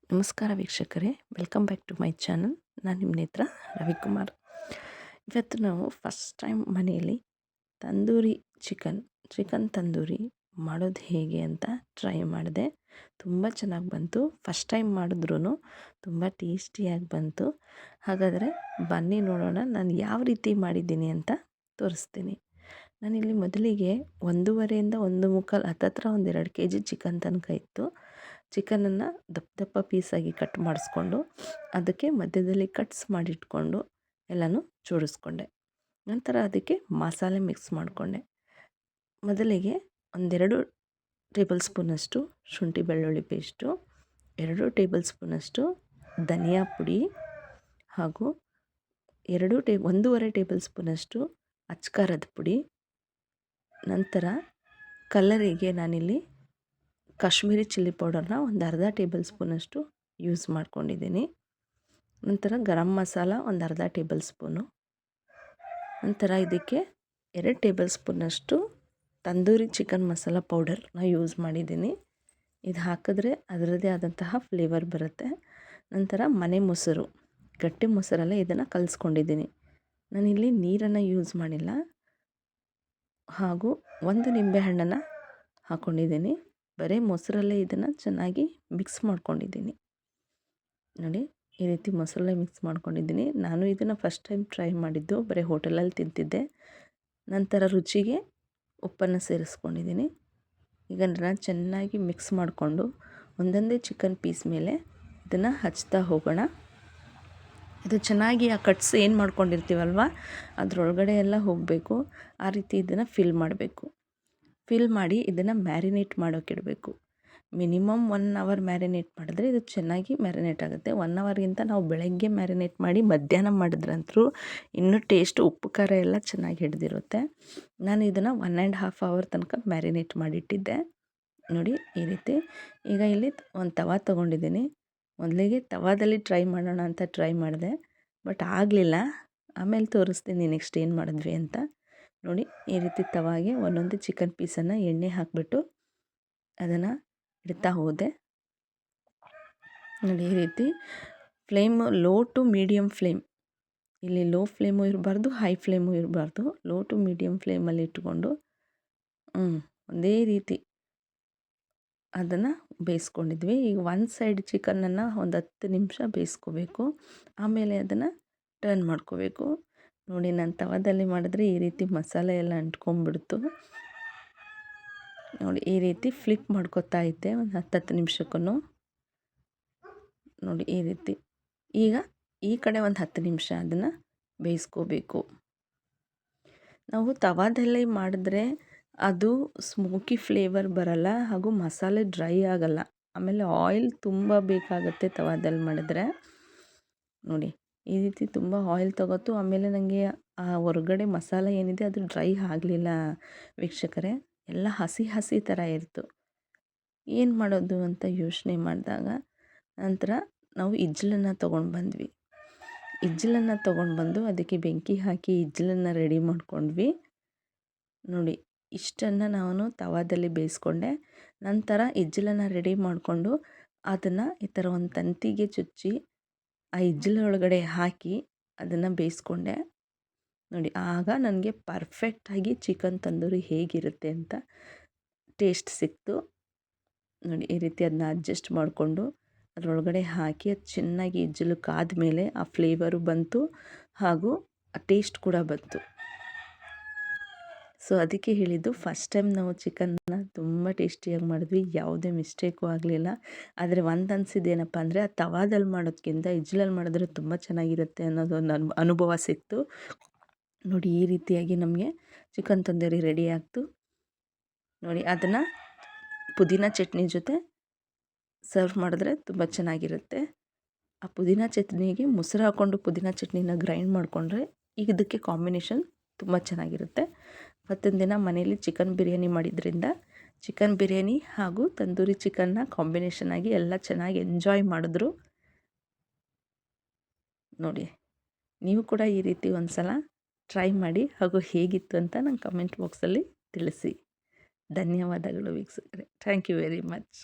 ನಮಸ್ಕಾರ ವೀಕ್ಷಕರೇ, welcome back to my channel. ನಾನು ನಿಮ್ಮ ನೇತ್ರ ರವಿಕುಮಾರ್. ಇವತ್ತು ನಾವು ಫಸ್ಟ್ ಟೈಮ್ ಮನೆಯಲ್ಲಿ ತಂದೂರಿ ಚಿಕನ್ ತಂದೂರಿ ಮಾಡೋದು ಹೇಗೆ ಅಂತ ಟ್ರೈ ಮಾಡಿದೆ. ತುಂಬ ಚೆನ್ನಾಗಿ ಬಂತು. ಫಸ್ಟ್ ಟೈಮ್ ಮಾಡಿದ್ರೂ ತುಂಬ ಟೇಸ್ಟಿಯಾಗಿ ಬಂತು. ಹಾಗಾದರೆ ಬನ್ನಿ ನೋಡೋಣ ನಾನು ಯಾವ ರೀತಿ ಮಾಡಿದ್ದೀನಿ ಅಂತ ತೋರಿಸ್ತೀನಿ. ನಾನಿಲ್ಲಿ ಮೊದಲಿಗೆ 1.5 1/4 ಹತ್ತತ್ರ 2 kg ಚಿಕನ್ ತನಕ ಇತ್ತು. ಚಿಕನನ್ನು ದಪ್ಪ ದಪ್ಪ ಪೀಸಾಗಿ ಕಟ್ ಮಾಡಿಸ್ಕೊಂಡು ಅದಕ್ಕೆ ಮಧ್ಯದಲ್ಲಿ ಕಟ್ಸ್ ಮಾಡಿಟ್ಕೊಂಡು ಎಲ್ಲನೂ ಜೋಡಿಸ್ಕೊಂಡೆ. ನಂತರ ಅದಕ್ಕೆ ಮಸಾಲೆ ಮಿಕ್ಸ್ ಮಾಡಿಕೊಂಡೆ. ಮೊದಲಿಗೆ 2 ಟೇಬಲ್ ಸ್ಪೂನಷ್ಟು ಶುಂಠಿ ಬೆಳ್ಳುಳ್ಳಿ ಪೇಸ್ಟು, 2 ಟೇಬಲ್ ಸ್ಪೂನಷ್ಟು ಧನಿಯಾ ಪುಡಿ ಹಾಗೂ 1.5 ಟೇಬಲ್ ಸ್ಪೂನಷ್ಟು ಅಚ್ಕಾರದ ಪುಡಿ. ನಂತರ ಕಲರಿಗೆ ನಾನಿಲ್ಲಿ ಕಾಶ್ಮೀರಿ ಚಿಲ್ಲಿ ಪೌಡರ್ನ ಅರ್ಧ ಟೇಬಲ್ ಸ್ಪೂನಷ್ಟು ಯೂಸ್ ಮಾಡ್ಕೊಂಡಿದ್ದೀನಿ. ನಂತರ ಗರಂ ಮಸಾಲ ಅರ್ಧ ಟೇಬಲ್ ಸ್ಪೂನು. ನಂತರ ಇದಕ್ಕೆ 2 ಟೇಬಲ್ ಸ್ಪೂನಷ್ಟು ತಂದೂರಿ ಚಿಕನ್ ಮಸಾಲ ಪೌಡರ್ನ ಯೂಸ್ ಮಾಡಿದ್ದೀನಿ. ಇದು ಹಾಕಿದ್ರೆ ಅದರದ್ದೇ ಆದಂತಹ ಫ್ಲೇವರ್ ಬರುತ್ತೆ. ನಂತರ ಮನೆ ಮೊಸರು, ಗಟ್ಟಿ ಮೊಸರಲ್ಲೇ ಇದನ್ನು ಕಲಿಸ್ಕೊಂಡಿದ್ದೀನಿ. ನಾನಿಲ್ಲಿ ನೀರನ್ನು ಯೂಸ್ ಮಾಡಿಲ್ಲ. ಹಾಗೂ 1 ನಿಂಬೆಹಣ್ಣನ್ನು ಹಾಕ್ಕೊಂಡಿದ್ದೀನಿ. ಬರೀ ಮೊಸರಲ್ಲೇ ಇದನ್ನು ಚೆನ್ನಾಗಿ ಮಿಕ್ಸ್ ಮಾಡ್ಕೊಂಡಿದ್ದೀನಿ. ನೋಡಿ, ಈ ರೀತಿ ಮೊಸರಲ್ಲೇ ಮಿಕ್ಸ್ ಮಾಡ್ಕೊಂಡಿದ್ದೀನಿ. ನಾನು ಇದನ್ನು ಫಸ್ಟ್ ಟೈಮ್ ಟ್ರೈ ಮಾಡಿದ್ದು, ಬರೀ ಹೋಟೆಲಲ್ಲಿ ತಿಂತಿದ್ದೆ. ನಂತರ ರುಚಿಗೆ ಉಪ್ಪನ್ನು ಸೇರಿಸ್ಕೊಂಡಿದ್ದೀನಿ. ಈಗ ನಾನು ಚೆನ್ನಾಗಿ ಮಿಕ್ಸ್ ಮಾಡಿಕೊಂಡು ಒಂದೊಂದೇ ಚಿಕನ್ ಪೀಸ್ ಮೇಲೆ ಇದನ್ನು ಹಚ್ತಾ ಹೋಗೋಣ. ಇದು ಚೆನ್ನಾಗಿ ಆ ಕಟ್ಸ್ ಏನು ಮಾಡ್ಕೊಂಡಿರ್ತೀವಲ್ವ ಅದರೊಳಗಡೆ ಎಲ್ಲ ಹೋಗಬೇಕು. ಆ ರೀತಿ ಇದನ್ನು ಫಿಲ್ ಮಾಡಬೇಕು. ಫಿಲ್ ಮಾಡಿ ಇದನ್ನು ಮ್ಯಾರಿನೇಟ್ ಮಾಡೋಕ್ಕಿಡಬೇಕು. ಮಿನಿಮಮ್ 1 ಅವರ್ ಮ್ಯಾರಿನೇಟ್ ಮಾಡಿದ್ರೆ ಇದು ಚೆನ್ನಾಗಿ ಮ್ಯಾರಿನೇಟ್ ಆಗುತ್ತೆ. 1 ಅವರ್ಗಿಂತ ನಾವು ಬೆಳಗ್ಗೆ ಮ್ಯಾರಿನೇಟ್ ಮಾಡಿ ಮಧ್ಯಾಹ್ನ ಮಾಡಿದ್ರಂತೂ ಇನ್ನೂ ಟೇಸ್ಟ್ ಉಪ್ಪು ಖಾರ ಎಲ್ಲ ಚೆನ್ನಾಗಿ ಹಿಡಿದಿರುತ್ತೆ. ನಾನು ಇದನ್ನು 1.5 ಅವರ್ ತನಕ ಮ್ಯಾರಿನೇಟ್ ಮಾಡಿಟ್ಟಿದ್ದೆ. ನೋಡಿ, ಈ ರೀತಿ. ಈಗ ಇಲ್ಲಿ ಒಂದು ತವಾ ತೊಗೊಂಡಿದ್ದೀನಿ. ಮೊದಲಿಗೆ ತವಾದಲ್ಲಿ ಟ್ರೈ ಮಾಡೋಣ ಅಂತ ಟ್ರೈ ಮಾಡಿದೆ, ಬಟ್ ಆಗಲಿಲ್ಲ. ಆಮೇಲೆ ತೋರಿಸ್ತೀನಿ ನೆಕ್ಸ್ಟ್ ಏನು ಮಾಡಿದ್ವಿ ಅಂತ. ನೋಡಿ, ಈ ರೀತಿ ತವಾಗೆ ಒಂದೊಂದು ಚಿಕನ್ ಪೀಸನ್ನು ಎಣ್ಣೆ ಹಾಕಿಬಿಟ್ಟು ಅದನ್ನು ಇಡ್ತಾ ಹೋದೆ. ನೋಡಿ, ಈ ರೀತಿ flame low to medium flame. ಇಲ್ಲಿ ಲೋ ಫ್ಲೇಮು ಇರಬಾರ್ದು, ಹೈ ಫ್ಲೇಮು ಇರಬಾರ್ದು. ಲೋ ಟು ಮೀಡಿಯಮ್ ಫ್ಲೇಮಲ್ಲಿ ಇಟ್ಕೊಂಡು ಒಂದೇ ರೀತಿ ಅದನ್ನು ಬೇಯಿಸ್ಕೊಂಡಿದ್ವಿ. ಈಗ ಒಂದು ಸೈಡ್ ಚಿಕನನ್ನು ಒಂದು 10 ನಿಮಿಷ ಬೇಯಿಸ್ಕೋಬೇಕು. ಆಮೇಲೆ ಅದನ್ನು ಟರ್ನ್ ಮಾಡ್ಕೋಬೇಕು. ನೋಡಿ, ನಾನು ತವಾದಲ್ಲಿ ಮಾಡಿದ್ರೆ ಈ ರೀತಿ ಮಸಾಲೆ ಎಲ್ಲ ಅಂಟ್ಕೊಂಡ್ಬಿಡ್ತು. ನೋಡಿ, ಈ ರೀತಿ ಫ್ಲಿಪ್ ಮಾಡ್ಕೊತಾ ಇದ್ದೆ ಒಂದು 10 ನಿಮಿಷಕ್ಕೂ. ನೋಡಿ, ಈ ರೀತಿ. ಈಗ ಈ ಕಡೆ ಒಂದು 10 ನಿಮಿಷ ಅದನ್ನು ಬೇಯಿಸ್ಕೋಬೇಕು. ನಾವು ತವಾದಲ್ಲಿ ಮಾಡಿದ್ರೆ ಅದು ಸ್ಮೋಕಿ ಫ್ಲೇವರ್ ಬರಲ್ಲ ಹಾಗೂ ಮಸಾಲೆ ಡ್ರೈ ಆಗಲ್ಲ. ಆಮೇಲೆ ಆಯಿಲ್ ತುಂಬ ಬೇಕಾಗುತ್ತೆ ತವಾದಲ್ಲಿ ಮಾಡಿದ್ರೆ. ನೋಡಿ, ಈ ರೀತಿ ತುಂಬ ಆಯಿಲ್ ತಗೋತು. ಆಮೇಲೆ ನನಗೆ ಆ ಹೊರಗಡೆ ಮಸಾಲೆ ಏನಿದೆ ಅದು ಡ್ರೈ ಆಗಲಿಲ್ಲ ವೀಕ್ಷಕರೇ. ಎಲ್ಲ ಹಸಿ ಹಸಿ ಥರ ಇತ್ತು. ಏನು ಮಾಡೋದು ಅಂತ ಯೋಚನೆ ಮಾಡಿದಾಗ ನಂತರ ನಾವು ಇಜ್ಜಲನ್ನು ತೊಗೊಂಡು ಬಂದ್ವಿ. ಇಜ್ಜಲನ್ನು ತೊಗೊಂಡು ಬಂದು ಅದಕ್ಕೆ ಬೆಂಕಿ ಹಾಕಿ ಇಜ್ಜಲನ್ನು ರೆಡಿ ಮಾಡ್ಕೊಂಡ್ವಿ. ನೋಡಿ, ಇಷ್ಟನ್ನು ನಾನು ತವಾದಲ್ಲಿ ಬೇಯಿಸ್ಕೊಂಡೆ. ನಂತರ ಇಜ್ಜಲನ್ನು ರೆಡಿ ಮಾಡಿಕೊಂಡು ಅದನ್ನು ಈ ಥರ ಒಂದು ತಂತಿಗೆ ಚುಚ್ಚಿ ಆ ಇಜ್ಜಲೊಳಗಡೆ ಹಾಕಿ ಅದನ್ನು ಬೇಯಿಸ್ಕೊಂಡೆ. ನೋಡಿ, ಆಗ ನನಗೆ ಪರ್ಫೆಕ್ಟಾಗಿ ಚಿಕನ್ ತಂದೂರಿ ಹೇಗಿರುತ್ತೆ ಅಂತ ಟೇಸ್ಟ್ ಸಿಕ್ತು. ನೋಡಿ, ಈ ರೀತಿ ಅದನ್ನ ಅಡ್ಜಸ್ಟ್ ಮಾಡಿಕೊಂಡು ಅದರೊಳಗಡೆ ಹಾಕಿ ಅದು ಚೆನ್ನಾಗಿ ಇಜ್ಜಲು ಕಾದ್ಮೇಲೆ ಆ ಫ್ಲೇವರು ಬಂತು ಹಾಗೂ ಆ ಟೇಸ್ಟ್ ಕೂಡ ಬಂತು. ಸೊ ಅದಕ್ಕೆ ಹೇಳಿದ್ದು, ಫಸ್ಟ್ ಟೈಮ್ ನಾವು ಚಿಕನ್ನ ತುಂಬ ಟೇಸ್ಟಿಯಾಗಿ ಮಾಡಿದ್ವಿ. ಯಾವುದೇ ಮಿಸ್ಟೇಕು ಆಗಲಿಲ್ಲ. ಆದರೆ ಒಂದು ಅನಿಸಿದ್ದೇನಪ್ಪ ಅಂದರೆ ಆ ತವಾದಲ್ಲಿ ಮಾಡೋದಕ್ಕಿಂತ ಇಜ್ಜಲಲ್ಲಿ ಮಾಡಿದ್ರೆ ತುಂಬ ಚೆನ್ನಾಗಿರುತ್ತೆ ಅನ್ನೋದೊಂದು ಅನುಭವ ಸಿಕ್ತು. ನೋಡಿ, ಈ ರೀತಿಯಾಗಿ ನಮಗೆ ಚಿಕನ್ ತಂದೂರಿ ರೆಡಿ ಆಗ್ತು. ನೋಡಿ, ಅದನ್ನು ಪುದೀನ ಚಟ್ನಿ ಜೊತೆ ಸರ್ವ್ ಮಾಡಿದ್ರೆ ತುಂಬ ಚೆನ್ನಾಗಿರುತ್ತೆ. ಆ ಪುದೀನ ಚಟ್ನಿಗೆ ಮೊಸರು ಹಾಕ್ಕೊಂಡು ಪುದೀನ ಚಟ್ನಿನ ಗ್ರೈಂಡ್ ಮಾಡಿಕೊಂಡ್ರೆ ಈಗ ಇದಕ್ಕೆ ಕಾಂಬಿನೇಷನ್ ತುಂಬ ಚೆನ್ನಾಗಿರುತ್ತೆ. ಅವತ್ತಿನ ದಿನ ಮನೇಲಿ ಚಿಕನ್ ಬಿರಿಯಾನಿ ಮಾಡಿದ್ರಿಂದ ಚಿಕನ್ ಬಿರಿಯಾನಿ ಹಾಗೂ ತಂದೂರಿ ಚಿಕನ್ನ ಕಾಂಬಿನೇಷನ್ ಆಗಿ ಎಲ್ಲ ಚೆನ್ನಾಗಿ ಎಂಜಾಯ್ ಮಾಡಿದ್ರು. ನೋಡಿ, ನೀವು ಕೂಡ ಈ ರೀತಿ ಒಂದು ಸಲ ಟ್ರೈ ಮಾಡಿ ಹಾಗೂ ಹೇಗಿತ್ತು ಅಂತ ನಂಗೆ ಕಮೆಂಟ್ ಬಾಕ್ಸಲ್ಲಿ ತಿಳಿಸಿ. ಧನ್ಯವಾದಗಳು ವೀಕ್ಷಕರೇ. Thank you very much.